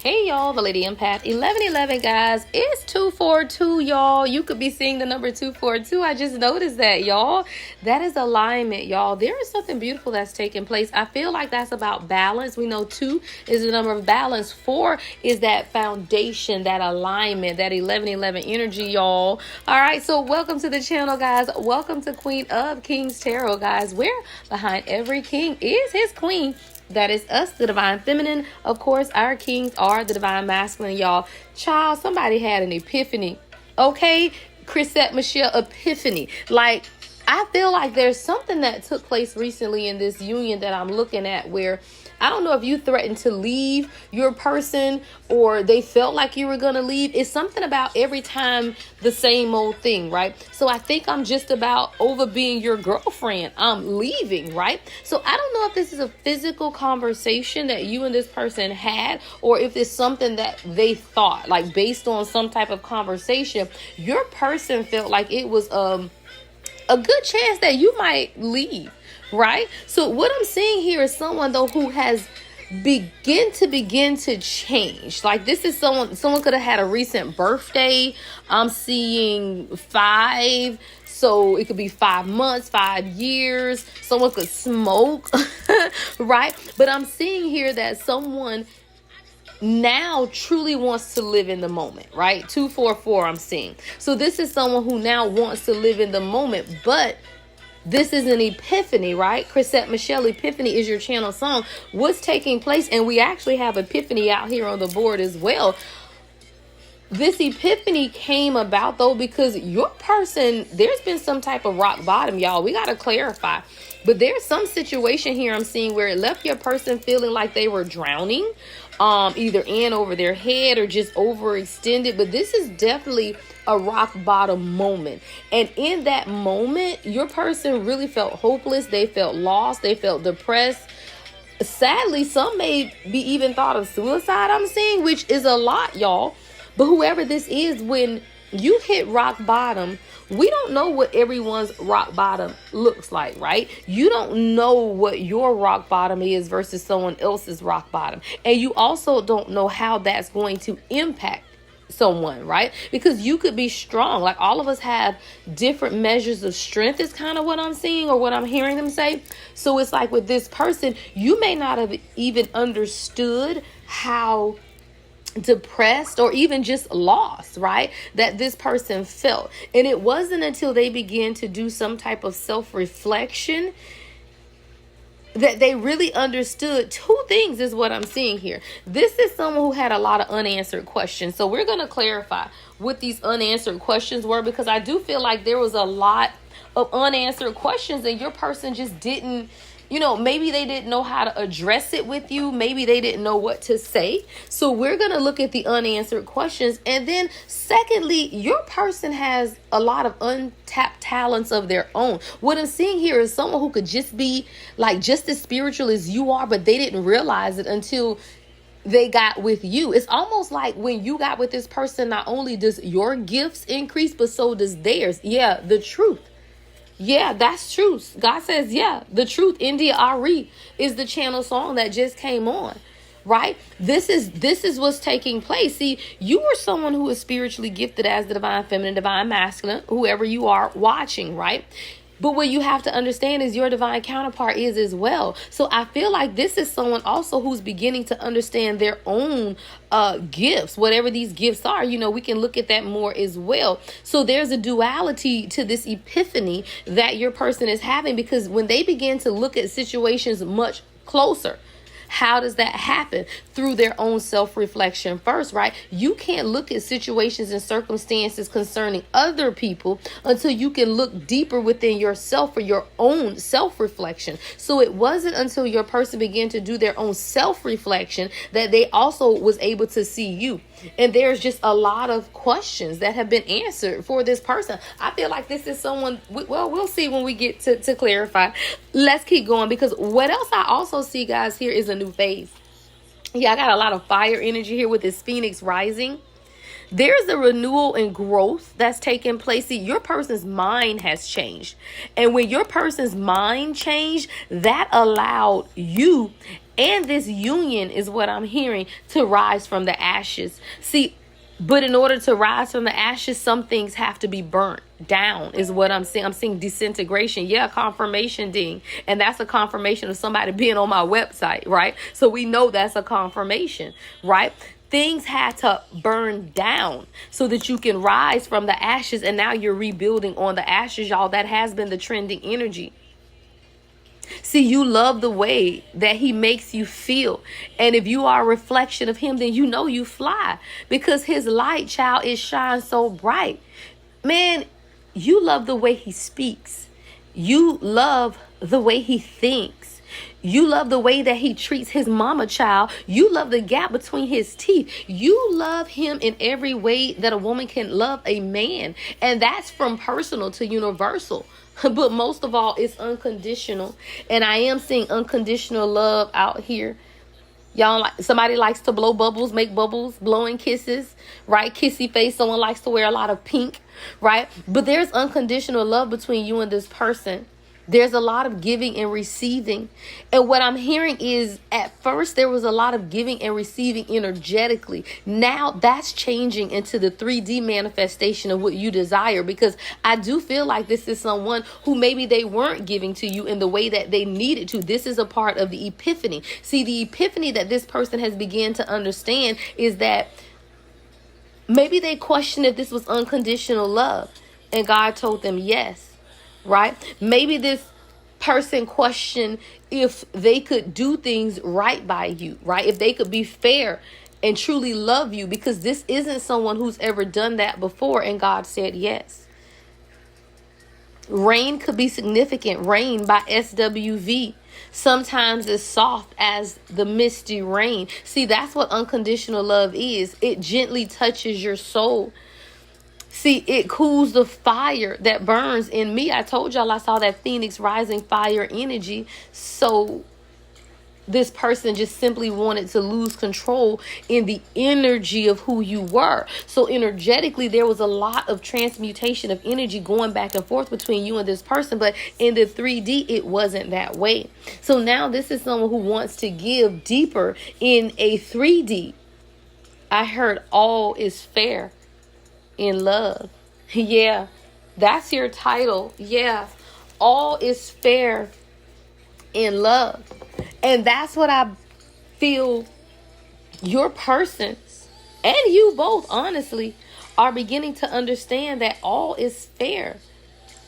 Hey y'all, the Lady Empath 1111 guys. It's 242 y'all. You could be seeing the number 242. I just noticed that y'all. That is alignment y'all. There is something beautiful that's taking place. I feel like that's about balance. We know 2 is the number of balance. 4 is that foundation, that alignment, that 1111 energy y'all. All right, so welcome to the channel guys. Welcome to Queen of Kings Tarot guys, where behind every king is his queen. That is us, the divine feminine. Of course, our kings are the divine masculine, y'all. Child, somebody had an epiphany. Okay, Chrisette Michelle epiphany. Like, I feel like there's something that took place recently in this union that I'm looking at where I don't know if you threatened to leave your person or they felt like you were going to leave. It's something about every time the same old thing, right? So I think I'm just about over being your girlfriend. I'm leaving, right? So I don't know if this is a physical conversation that you and this person had or if it's something that they thought, like based on some type of conversation. Your person felt like it was a good chance that you might leave. Right? So what I'm seeing here is someone though who has begin to change. Like this is someone could have had a recent birthday. I'm seeing 5. So it could be 5 months, 5 years. Someone could smoke, right? But I'm seeing here that someone now truly wants to live in the moment, right? 244 I'm seeing. So this is someone who now wants to live in the moment, but this is an epiphany, right? Chrisette Michelle, Epiphany is your channel song. What's taking place? And we actually have epiphany out here on the board as well. This epiphany came about though because your person, there's been some type of rock bottom, y'all. We got to clarify. But there's some situation here I'm seeing where it left your person feeling like they were drowning, either in over their head or just overextended. But this is definitely a rock bottom moment. And in that moment, your person really felt hopeless. They felt lost. They felt depressed. Sadly, some may be even thought of suicide, I'm seeing, which is a lot, y'all. But whoever this is, when you hit rock bottom, we don't know what everyone's rock bottom looks like, right? You don't know what your rock bottom is versus someone else's rock bottom. And you also don't know how that's going to impact someone, right? Because you could be strong. Like all of us have different measures of strength is kind of what I'm seeing or what I'm hearing them say. So it's like with this person, you may not have even understood how depressed or even just lost, right, that this person felt. And it wasn't until they began to do some type of self-reflection that they really understood 2 things is what I'm seeing here. This is someone who had a lot of unanswered questions. So we're going to clarify what these unanswered questions were, because I do feel like there was a lot of unanswered questions and your person just didn't, maybe they didn't know how to address it with you. Maybe they didn't know what to say. So we're going to look at the unanswered questions. And then secondly, your person has a lot of untapped talents of their own. What I'm seeing here is someone who could just be like just as spiritual as you are, but they didn't realize it until they got with you. It's almost like when you got with this person, not only does your gifts increase, but so does theirs. Yeah, the truth. Yeah, that's truth. God says, yeah, the truth. India Ari is the channel song that just came on, right? This is what's taking place. See, you are someone who is spiritually gifted as the divine feminine, divine masculine, whoever you are watching, right? But what you have to understand is your divine counterpart is as well. So I feel like this is someone also who's beginning to understand their own gifts, whatever these gifts are. We can look at that more as well. So there's a duality to this epiphany that your person is having, because when they begin to look at situations much closer, how does that happen? Through their own self-reflection first, right? You can't look at situations and circumstances concerning other people until you can look deeper within yourself for your own self-reflection. So it wasn't until your person began to do their own self-reflection that they also was able to see you. And there's just a lot of questions that have been answered for this person. I feel like this is someone, well, we'll see when we get to clarify. Let's keep going, because what else I also see, guys, here is a new phase. Yeah, I got a lot of fire energy here with this Phoenix rising. There's a renewal and growth that's taking place. See, your person's mind has changed. And when your person's mind changed, that allowed you And this union is what I'm hearing, to rise from the ashes. See, but in order to rise from the ashes, some things have to be burnt down, is what I'm seeing. I'm seeing disintegration. Yeah, confirmation ding. And that's a confirmation of somebody being on my website, right? So we know that's a confirmation, right? Things had to burn down so that you can rise from the ashes. And now you're rebuilding on the ashes, y'all. That has been the trending energy. See, you love the way that he makes you feel. And if you are a reflection of him, then you know you fly, because his light, child, it shines so bright. Man, you love the way he speaks. You love the way he thinks. You love the way that he treats his mama, child. You love the gap between his teeth. You love him in every way that a woman can love a man. And that's from personal to universal. But most of all, it's unconditional. And I am seeing unconditional love out here. Y'all, like, somebody likes to blow bubbles, make bubbles, blowing kisses, right? Kissy face. Someone likes to wear a lot of pink, right? But there's unconditional love between you and this person. There's a lot of giving and receiving. And what I'm hearing is, at first there was a lot of giving and receiving energetically. Now that's changing into the 3D manifestation of what you desire, because I do feel like this is someone who maybe they weren't giving to you in the way that they needed to. This is a part of the epiphany. See, the epiphany that this person has begun to understand is that maybe they questioned if this was unconditional love, and God told them yes. Right? Maybe this person questioned if they could do things right by you, right? If they could be fair and truly love you, because this isn't someone who's ever done that before, and God said yes. Rain could be significant. Rain by SWV. Sometimes it's soft as the misty rain. See, that's what unconditional love is. It gently touches your soul. See, it cools the fire that burns in me. I told y'all I saw that Phoenix rising fire energy. So this person just simply wanted to lose control in the energy of who you were. So energetically, there was a lot of transmutation of energy going back and forth between you and this person. But in the 3D, it wasn't that way. So now this is someone who wants to give deeper in a 3D. I heard all is fair in love. Yeah, that's your title. Yeah, all is fair in love. And that's what I feel your person and you both, honestly, are beginning to understand, that all is fair,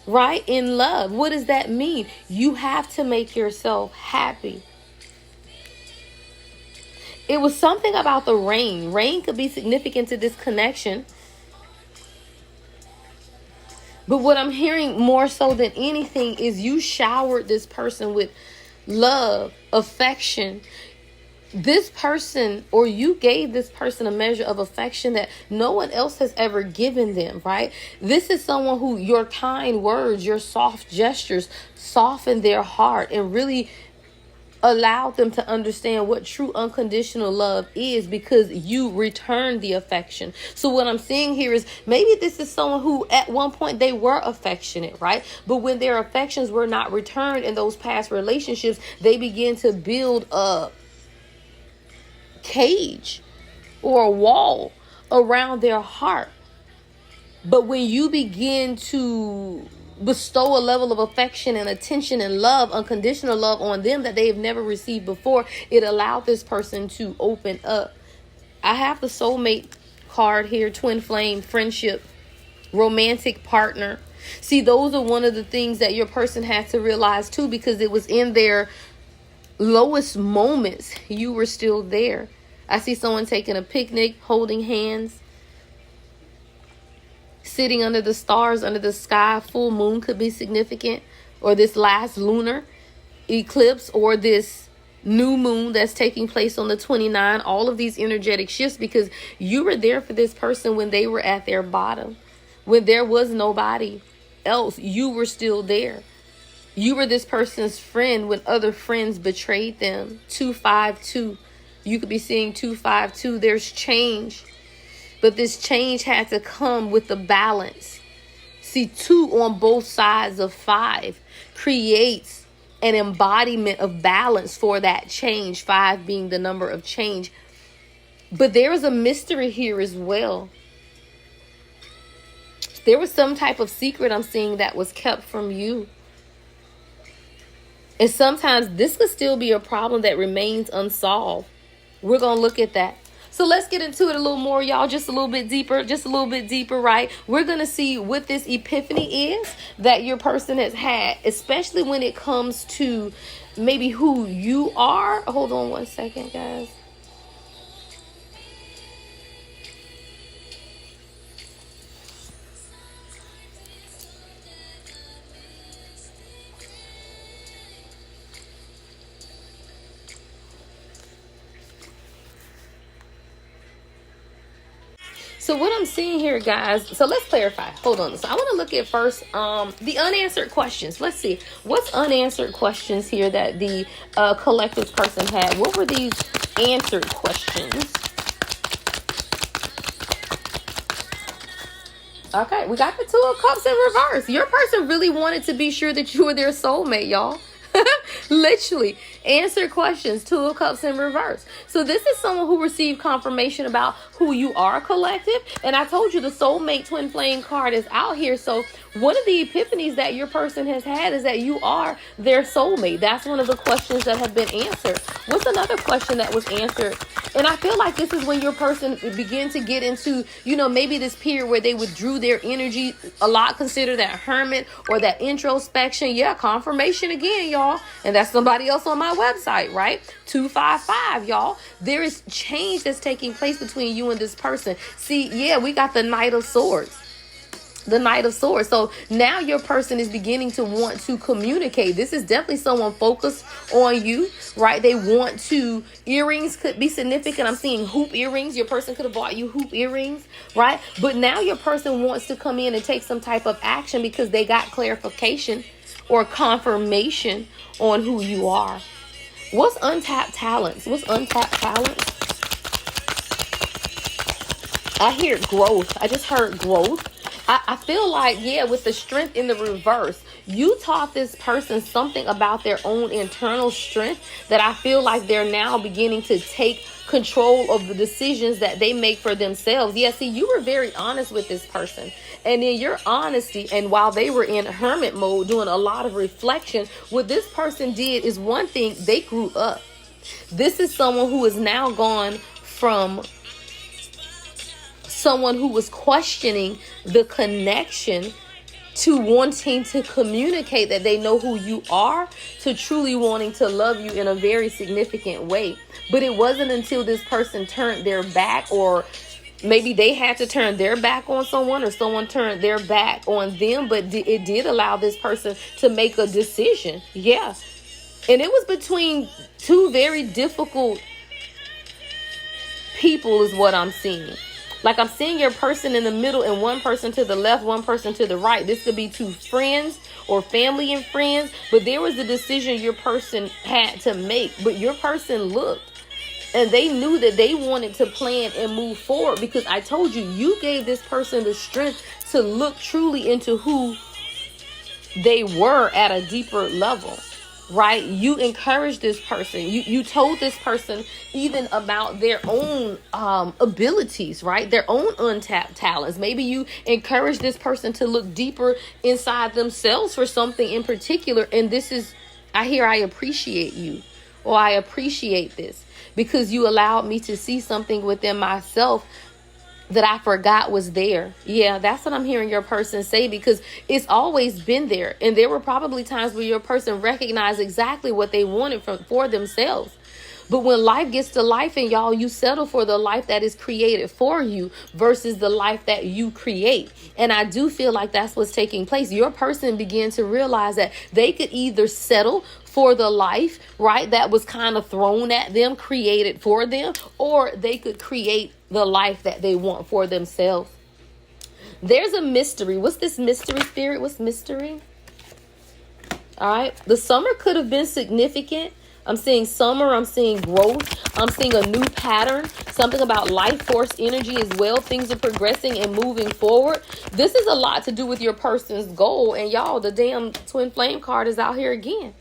right? In love. What does that mean? You have to make yourself happy. It was something about the rain. Rain could be significant to this connection. But what I'm hearing more so than anything is you showered this person with love, affection. This person, or you gave this person a measure of affection that no one else has ever given them, right? This is someone who your kind words, your soft gestures soften their heart and really allowed them to understand what true unconditional love is, because you returned the affection. So what I'm seeing here is, maybe this is someone who at one point they were affectionate, right? But when their affections were not returned in those past relationships, they begin to build a cage or a wall around their heart. But when you begin to bestow a level of affection and attention and love, unconditional love, on them that they have never received before, it allowed this person to open up. I have the soulmate card here, twin flame, friendship, romantic partner. See, those are one of the things that your person had to realize too, because it was in their lowest moments, you were still there. I see someone taking a picnic, holding hands, sitting under the stars, under the sky. Full moon could be significant, or this last lunar eclipse, or this new moon that's taking place on the 29th. All of these energetic shifts, because you were there for this person when they were at their bottom, when there was nobody else. You were still there. You were this person's friend when other friends betrayed them. 252. You could be seeing 252. There's change. But this change had to come with the balance. See, 2 on both sides of 5 creates an embodiment of balance for that change, 5 being the number of change. But there is a mystery here as well. There was some type of secret I'm seeing that was kept from you. And sometimes this could still be a problem that remains unsolved. We're going to look at that. So let's get into it a little more, y'all. Just a little bit deeper, right? We're going to see what this epiphany is that your person has had, especially when it comes to maybe who you are. Hold on one second, guys. So what I'm seeing here, guys, so let's clarify. Hold on. So I want to look at first the unanswered questions. Let's see. What's unanswered questions here that the collective person had? What were these answered questions? Okay, we got the 2 of Cups in reverse. Your person really wanted to be sure that you were their soulmate, y'all. Literally. Answer questions. 2 of Cups in reverse. So this is someone who received confirmation about who you are, collective. And I told you the soulmate twin flame card is out here. So one of the epiphanies that your person has had is that you are their soulmate. That's one of the questions that have been answered. What's another question that was answered? And I feel like this is when your person begin to get into, maybe this period where they withdrew their energy a lot, consider that hermit or that introspection. Yeah, confirmation again, y'all. And that's somebody else on my website, right? 255, y'all. There is change that's taking place between you and this person. See, yeah, we got the Knight of Swords. The Knight of Swords. So now your person is beginning to want to communicate. This is definitely someone focused on you, right? They want to, earrings could be significant. I'm seeing hoop earrings. Your person could have bought you hoop earrings, right? But now your person wants to come in and take some type of action because they got clarification or confirmation on who you are. What's untapped talents? What's untapped talents? I hear growth. I just heard growth. I feel like, yeah, with the strength in the reverse, you taught this person something about their own internal strength that I feel like they're now beginning to take control of the decisions that they make for themselves. Yeah, see, you were very honest with this person. And in your honesty, and while they were in hermit mode doing a lot of reflection, what this person did is one thing, they grew up. This is someone who has now gone from someone who was questioning the connection to wanting to communicate that they know who you are, to truly wanting to love you in a very significant way. But it wasn't until this person turned their back, or maybe they had to turn their back on someone, or someone turned their back on them, but it did allow this person to make a decision. Yeah. And it was between 2 very difficult people is what I'm seeing. Like I'm seeing your person in the middle and one person to the left, one person to the right. This could be 2 friends or family and friends, but there was a decision your person had to make. But your person looked and they knew that they wanted to plan and move forward, because I told you, you gave this person the strength to look truly into who they were at a deeper level. Right? You encouraged this person. You told this person even about their own abilities, right? Their own untapped talents. Maybe you encouraged this person to look deeper inside themselves for something in particular. And this is, I appreciate you, or I appreciate this because you allowed me to see something within myself that I forgot was there. Yeah, that's what I'm hearing your person say, because it's always been there. And there were probably times where your person recognized exactly what they wanted for themselves. But when life gets to life, and y'all, you settle for the life that is created for you versus the life that you create. And I do feel like that's what's taking place. Your person began to realize that they could either settle for the life, right, that was kind of thrown at them, created for them, or they could create the life that they want for themselves. There's a mystery. What's this mystery, spirit? What's mystery? All right. The summer could have been significant. I'm seeing summer. I'm seeing growth. I'm seeing a new pattern. Something about life force energy as well. Things are progressing and moving forward. This is a lot to do with your person's goal. And y'all, the damn twin flame card is out here again.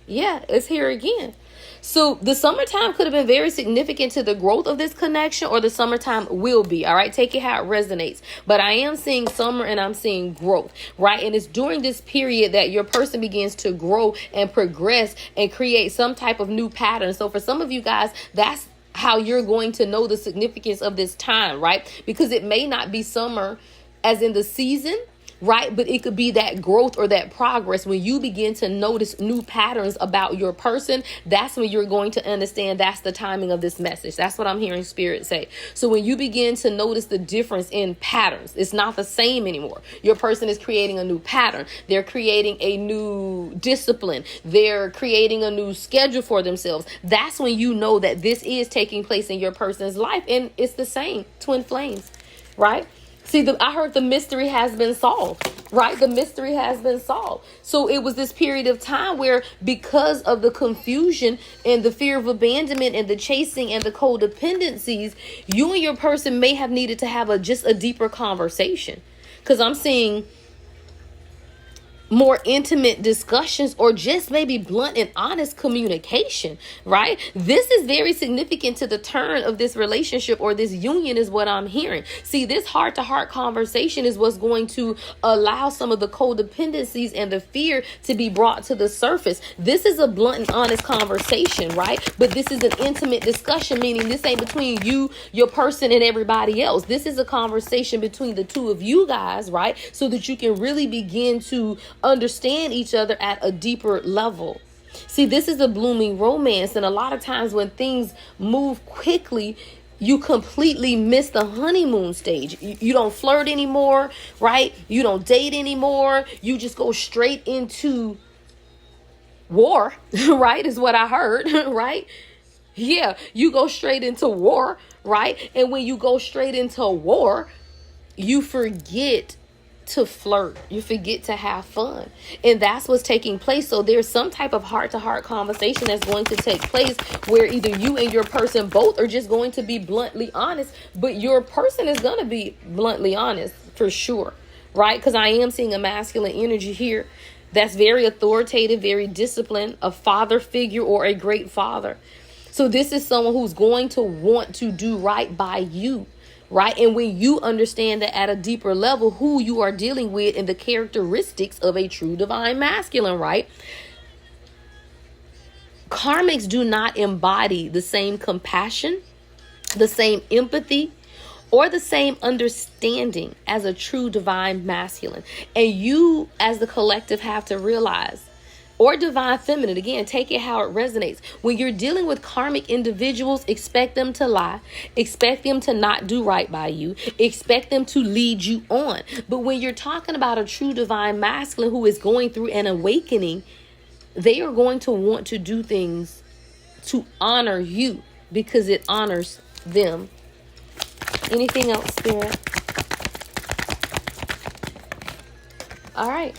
Yeah, it's here again. So the summertime could have been very significant to the growth of this connection, or the summertime will be. All right, take it how it resonates. But I am seeing summer and I'm seeing growth, right? And it's during this period that your person begins to grow and progress and create some type of new pattern. So for some of you guys, that's how you're going to know the significance of this time, right? Because it may not be summer as in the season, right? But it could be that growth or that progress when you begin to notice new patterns about your person. That's when you're going to understand that's the timing of this message. That's what I'm hearing Spirit say. So when you begin to notice the difference in patterns, it's not the same anymore. Your person is creating a new pattern. They're creating a new discipline. They're creating a new schedule for themselves. That's when you know that this is taking place in your person's life. And it's the same twin flames, right? See, I heard the mystery has been solved, right? The mystery has been solved. So it was this period of time where, because of the confusion and the fear of abandonment and the chasing and the codependencies, you and your person may have needed to have just a deeper conversation. Because I'm seeing more intimate discussions, or just maybe blunt and honest communication, right? This is very significant to the turn of this relationship or this union, is what I'm hearing. See, this heart-to-heart conversation is what's going to allow some of the codependencies and the fear to be brought to the surface. This is a blunt and honest conversation, right? But this is an intimate discussion, meaning this ain't between you, your person, and everybody else. This is a conversation between the two of you guys, right? So that you can really begin to understand each other at a deeper level. See, this is a blooming romance, and a lot of times when things move quickly, you completely miss the honeymoon stage. You don't flirt anymore, right? You don't date anymore. You just go straight into war, right? Is what I heard, right? Yeah, you go straight into war, right? And when you go straight into war, you forget to flirt. You forget to have fun. And that's what's taking place. So there's some type of heart-to-heart conversation that's going to take place where either you and your person both are just going to be bluntly honest, but your person is going to be bluntly honest for sure, right? Because I am seeing a masculine energy here that's very authoritative, very disciplined, a father figure or a great father. So this is someone who's going to want to do right by you, right? And when you understand that at a deeper level, who you are dealing with and the characteristics of a true divine masculine, right? Karmics do not embody the same compassion, the same empathy, or the same understanding as a true divine masculine. And you as the collective have to realize, or divine feminine, again, take it how it resonates. When you're dealing with karmic individuals, expect them to lie, expect them to not do right by you, expect them to lead you on. But when you're talking about a true divine masculine who is going through an awakening, they are going to want to do things to honor you because it honors them. Anything else, Spirit? All right.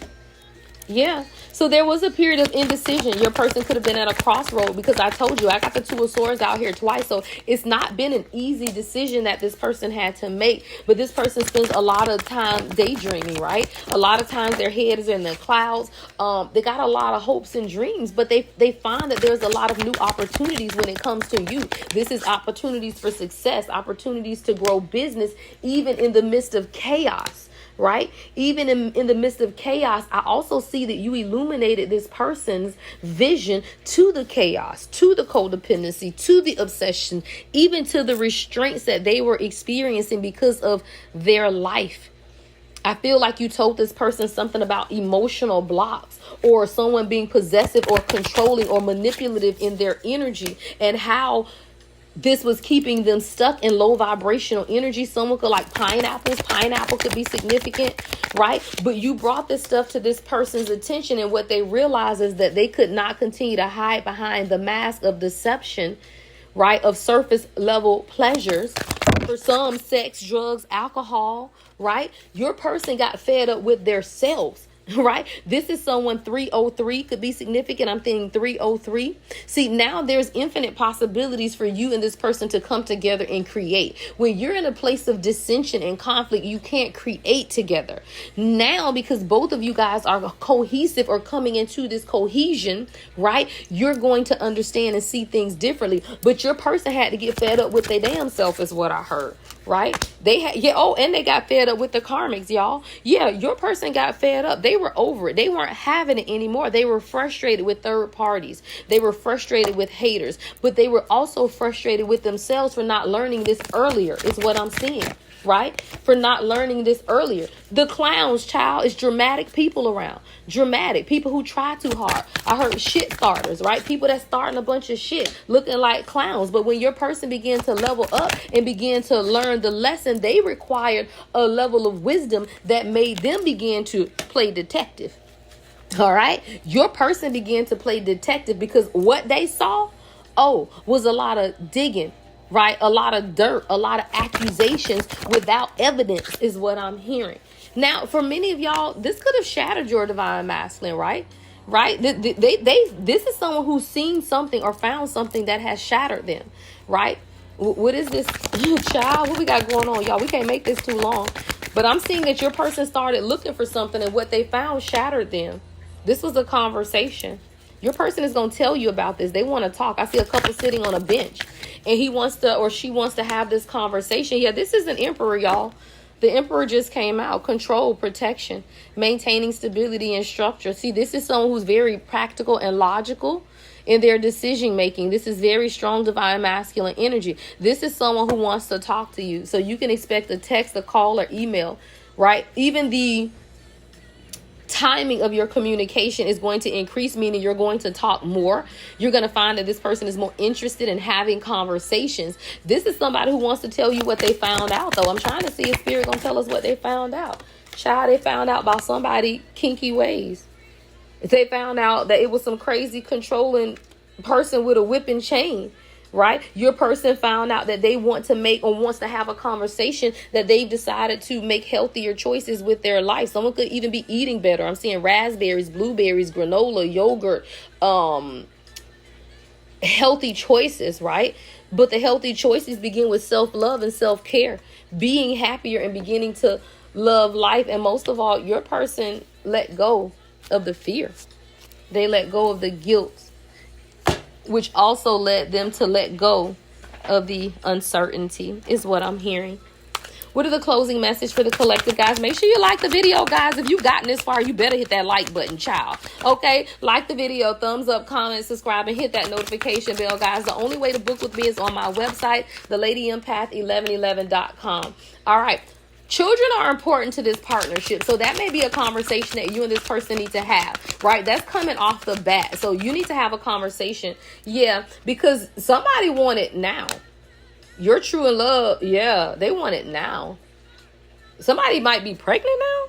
Yeah. So there was a period of indecision. Your person could have been at a crossroad, because I told you, I got the Two of Swords out here twice. So it's not been an easy decision that this person had to make. But this person spends a lot of time daydreaming, right? A lot of times their head is in the clouds. They got a lot of hopes and dreams, but they find that there's a lot of new opportunities when it comes to you. This is opportunities for success, opportunities to grow business, even in the midst of chaos. Right? Even in the midst of chaos, I also see that you illuminated this person's vision to the chaos, to the codependency, to the obsession, even to the restraints that they were experiencing because of their life. I feel like you told this person something about emotional blocks, or someone being possessive or controlling or manipulative in their energy, and how this was keeping them stuck in low vibrational energy. Someone could like pineapples. Pineapple could be significant, right? But you brought this stuff to this person's attention, and what they realized is that they could not continue to hide behind the mask of deception, right? Of surface level pleasures. For some, sex, drugs, alcohol, right? Your person got fed up with their selves. Right? This is someone 303 could be significant. I'm thinking 303. See, now there's infinite possibilities for you and this person to come together and create. When you're in a place of dissension and conflict, you can't create together. Now, because both of you guys are cohesive or coming into this cohesion, right? You're going to understand and see things differently. But your person had to get fed up with their damn self is what I heard. Right? They had, yeah. Oh, and they got fed up with the karmics, y'all. Yeah, your person got fed up. They were over it. They weren't having it anymore. They were frustrated with third parties. They were frustrated with haters, but they were also frustrated with themselves for not learning this earlier, is what I'm seeing. Right? For not learning this earlier. The clowns, child, is dramatic people around. Dramatic people who try too hard. I heard shit starters, right? People that starting a bunch of shit looking like clowns. But when your person began to level up and begin to learn the lesson, they required a level of wisdom that made them begin to play detective. All right? Your person began to play detective because what they saw, was a lot of digging. Right? A lot of dirt, a lot of accusations without evidence is what I'm hearing. Now, for many of y'all, this could have shattered your divine masculine, right? Right? This is someone who's seen something or found something that has shattered them, right? What is this, child? What we got going on, y'all? We can't make this too long. But I'm seeing that your person started looking for something and what they found shattered them. This was a conversation. Your person is going to tell you about this. They want to talk. I see a couple sitting on a bench and he wants to, or she wants to have this conversation. Yeah, this is an emperor, y'all. The emperor just came out. Control, protection, maintaining stability and structure. See, this is someone who's very practical and logical in their decision making. This is very strong divine masculine energy. This is someone who wants to talk to you. So you can expect a text, a call, or email, right? Even the timing of your communication is going to increase, meaning you're going to talk more. You're going to find that this person is more interested in having conversations. This is somebody who wants to tell you what they found out, though. I'm trying to see if Spirit going to tell us what they found out. Child, they found out about somebody kinky ways. They found out that it was some crazy controlling person with a whipping chain. Right? Your person found out that they want to make or wants to have a conversation that they've decided to make healthier choices with their life. Someone could even be eating better. I'm seeing raspberries, blueberries, granola, yogurt, healthy choices, right? But the healthy choices begin with self-love and self-care, being happier and beginning to love life. And most of all, your person let go of the fear. They let go of the guilt, which also led them to let go of the uncertainty, is what I'm hearing. What are the closing message for the collective, guys? Make sure you like the video, guys. If you've gotten this far, you better hit that like button, child. Okay? Like the video, thumbs up, comment, subscribe, and hit that notification bell, guys. The only way to book with me is on my website, thelady.empath1111.com. All right. Children are important to this partnership. So that may be a conversation that you and this person need to have, right? That's coming off the bat. So you need to have a conversation. Yeah, because somebody want it now. You're true in love. Yeah, they want it now. Somebody might be pregnant now.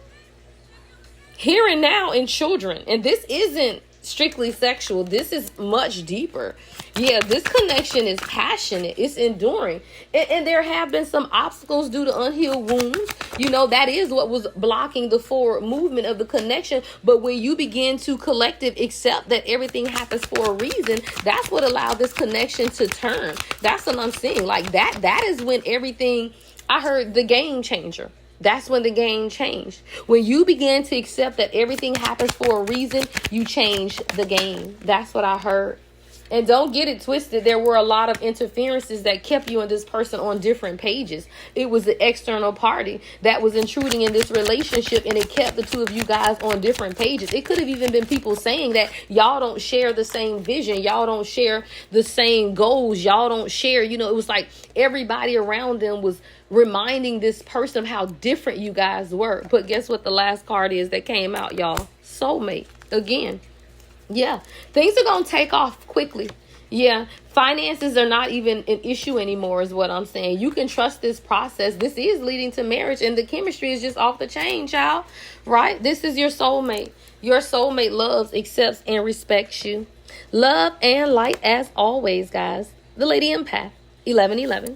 Here and now in children. And this isn't strictly sexual. This is much deeper. Yeah, this connection is passionate. It's enduring. And there have been some obstacles due to unhealed wounds. You know, that is what was blocking the forward movement of the connection. But when you begin to collective accept that everything happens for a reason, that's what allowed this connection to turn. That's what I'm seeing. Like that is when everything, I heard the game changer. That's when the game changed. When you begin to accept that everything happens for a reason, you change the game. That's what I heard. And don't get it twisted. There were a lot of interferences that kept you and this person on different pages. It was the external party that was intruding in this relationship, and it kept the two of you guys on different pages. It could have even been people saying that y'all don't share the same vision. Y'all don't share the same goals. Y'all don't share, it was like everybody around them was reminding this person of how different you guys were. But guess what the last card is that came out, y'all? Soulmate. Again. Yeah, things are going to take off quickly. Yeah, finances are not even an issue anymore is what I'm saying. You can trust this process. This is leading to marriage, and the chemistry is just off the chain, child. Right? This is your soulmate. Your soulmate loves, accepts, and respects you. Love and light as always, guys. The Lady Empath, 1111.